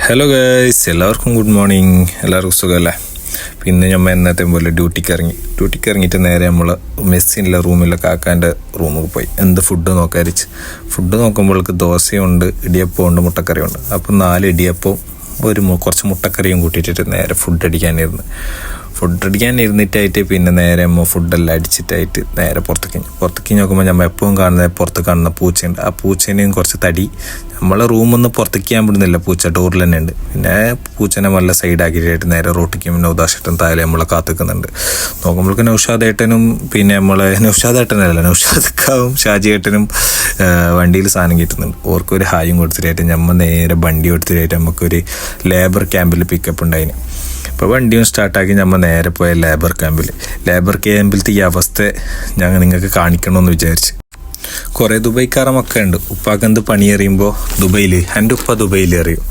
Hello guys, എല്ലാവർക്കും good morning. എല്ലാവർക്കും സുഖമല്ലേ? പിന്നെ നമ്മൾ എന്നത്തെ പോലെ ഡ്യൂട്ടിക്ക് ഇറങ്ങിയിട്ട് നേരെ നമ്മൾ മെസ്സിൻ്റെ റൂമിലെ കാക്കാൻ്റെ റൂമിൽ പോയി എന്ത് ഫുഡ് നോക്കാരിച്ച്. ഫുഡ് നോക്കുമ്പോൾക്ക് ദോശയുണ്ട്, ഇടിയപ്പമുണ്ട്, മുട്ടക്കറിയുണ്ട്. അപ്പം 4 ഇടിയപ്പവും കുറച്ച് മുട്ടക്കറിയും കൂട്ടിയിട്ടിട്ട് നേരെ ഫുഡ് അടിക്കാൻ ഇരുന്നിട്ടായിട്ട് പിന്നെ നേരെ ഫുഡെല്ലാം അടിച്ചിട്ടായിട്ട് നേരെ പുറത്തേക്ക് നോക്കുമ്പോൾ നമ്മൾ എപ്പോഴും പുറത്ത് കാണുന്ന പൂച്ചയുണ്ട്. ആ പൂച്ചേനെയും കുറച്ച് തടി നമ്മളെ റൂമൊന്നും പുറത്തേക്ക് ചെയ്യാൻ വിടുന്നില്ല, പൂച്ച ഡോറിൽ തന്നെ ഉണ്ട്. പിന്നെ പൂച്ചനെ നല്ല സൈഡാക്കിയിട്ട് നേരെ റോട്ടിക്ക് നൗദാഷേട്ടൻ താഴെ നമ്മളെ കാത്തുക്കുന്നുണ്ട്. നോക്കുമ്പോഴേക്കും നൗഷാദേട്ടനും പിന്നെ നൗഷാദക്കാവും ഷാജിയേട്ടനും വണ്ടിയിൽ സാധനം കിട്ടുന്നുണ്ട്. ഓർക്കൊരു ഹായും കൊടുത്തിട്ടായിട്ട് നമ്മൾ നേരെ വണ്ടി കൊടുത്തിട്ടായിട്ട് നമുക്കൊരു ലേബർ ക്യാമ്പിൽ പിക്കപ്പ് ഉണ്ടായിന്. അപ്പോൾ വണ്ടിയും സ്റ്റാർട്ടാക്കി നമ്മൾ നേരെ പോയ ലേബർ ക്യാമ്പിലത്തെ ഈ അവസ്ഥ ഞങ്ങൾ നിങ്ങൾക്ക് കാണിക്കണമെന്ന് വിചാരിച്ച്. കുറേ ദുബൈക്കാരമൊക്കെ ഉണ്ട്. ഉപ്പാക്കെന്ത് പണി അറിയുമ്പോൾ എൻ്റെ ഉപ്പ ദുബൈയിൽ അറിയും.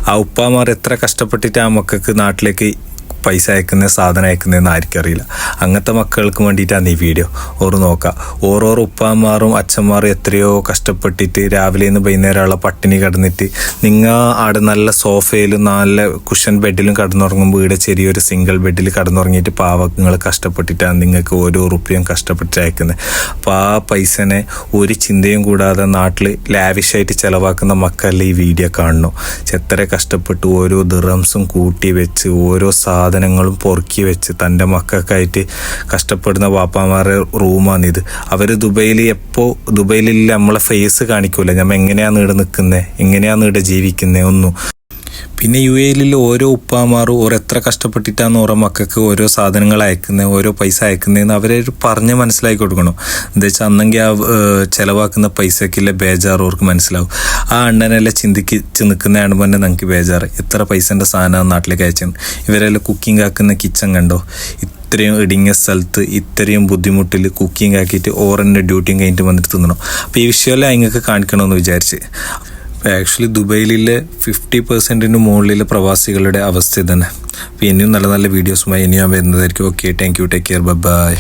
ആ ഉപ്പാമാർ എത്ര കഷ്ടപ്പെട്ടിട്ട് ആ മക്കൾക്ക് നാട്ടിലേക്ക് പൈസ അയക്കുന്ന സാധനം അയക്കുന്നതെന്ന് ആർക്കും അറിയില്ല. അങ്ങനത്തെ മക്കൾക്ക് വേണ്ടിയിട്ടാണ് ഈ വീഡിയോ. നോക്കാം ഓരോരോ ഉപ്പാമാറും അച്ഛന്മാരും എത്രയോ കഷ്ടപ്പെട്ടിട്ട് രാവിലെ നിന്ന് വൈകുന്നേരമുള്ള പട്ടിണി കിടന്നിട്ട് നിങ്ങൾ അവിടെ നല്ല സോഫയിലും നല്ല കുഷൻ ബെഡിലും കിടന്നുറങ്ങുമ്പോൾ ഇവിടെ ചെറിയൊരു സിംഗിൾ ബെഡിൽ കിടന്നുറങ്ങിയിട്ട് പാവങ്ങൾ കഷ്ടപ്പെട്ടിട്ടാണ് നിങ്ങൾക്ക് ഓരോ റുപ്യയും കഷ്ടപ്പെട്ട് അയക്കുന്നത്. അപ്പോൾ ആ പൈസനെ ഒരു ചിന്തയും കൂടാതെ നാട്ടിൽ ലാവിഷായിട്ട് ചിലവാക്കുന്ന മക്കളെ ഈ വീഡിയോ കാണണം. എത്ര കഷ്ടപ്പെട്ട് ഓരോ ദിറംസും കൂട്ടി വെച്ച് ഓരോ സാധനങ്ങളും പൊറുക്കി വെച്ച് തൻ്റെ മക്കൾക്കായിട്ട് കഷ്ടപ്പെടുന്ന വാപ്പാമാരുടെ റൂമാണിത്. അവർ ദുബൈയിലില്ല നമ്മളെ ഫേസ് കാണിക്കൂല, നമ്മൾ എങ്ങനെയാണ് ഇവിടെ നിൽക്കുന്നത്, എങ്ങനെയാണ് ഇവിടെ ജീവിക്കുന്നത് ഒന്നും. പിന്നെ UAE ഓരോ ഉപ്പാമാറും എത്ര കഷ്ടപ്പെട്ടിട്ടാണ് ഓരോ മക്കൾക്ക് ഓരോ സാധനങ്ങൾ അയക്കുന്നത്, ഓരോ പൈസ അയക്കുന്നതെന്ന് അവരെ പറഞ്ഞ് മനസ്സിലാക്കി കൊടുക്കണം. എന്താ വെച്ചാൽ അന്നെങ്കിൽ ആ ചിലവാക്കുന്ന പൈസക്കുള്ള ബേജാറ് അവർക്ക് മനസ്സിലാവും. ആ അണ്ണനെല്ലാം ചിന്തിച്ച് നിൽക്കുന്ന കാണുമ്പോൾ തന്നെ നമുക്ക് ബേജാറ്. എത്ര പൈസൻ്റെ സാധനമാണ് നാട്ടിലേക്ക് അയച്ചത്. ഇവരെല്ലാം കുക്കിംഗ് ആക്കുന്ന കിച്ചൺ കണ്ടോ, ഇത്രയും ഇടുങ്ങിയ സ്ഥലത്ത് ഇത്രയും ബുദ്ധിമുട്ടിൽ കുക്കിംഗ് ആക്കിയിട്ട് ഓറൻ്റെ ഡ്യൂട്ടിയും കഴിഞ്ഞിട്ട് വന്നിട്ട് തിന്നണം. അപ്പോൾ ഈ വിഷയമെല്ലാം നിങ്ങൾക്ക് കാണിക്കണമെന്ന് വിചാരിച്ച്. ആക്ച്വലി ദുബൈയിലെ 50% മുകളിലെ പ്രവാസികളുടെ അവസ്ഥ തന്നെ. അപ്പോൾ ഇനിയും നല്ല നല്ല വീഡിയോസുമായി ഇനിയും വരുന്നതായിരിക്കും. Okay, thank you, take care, by.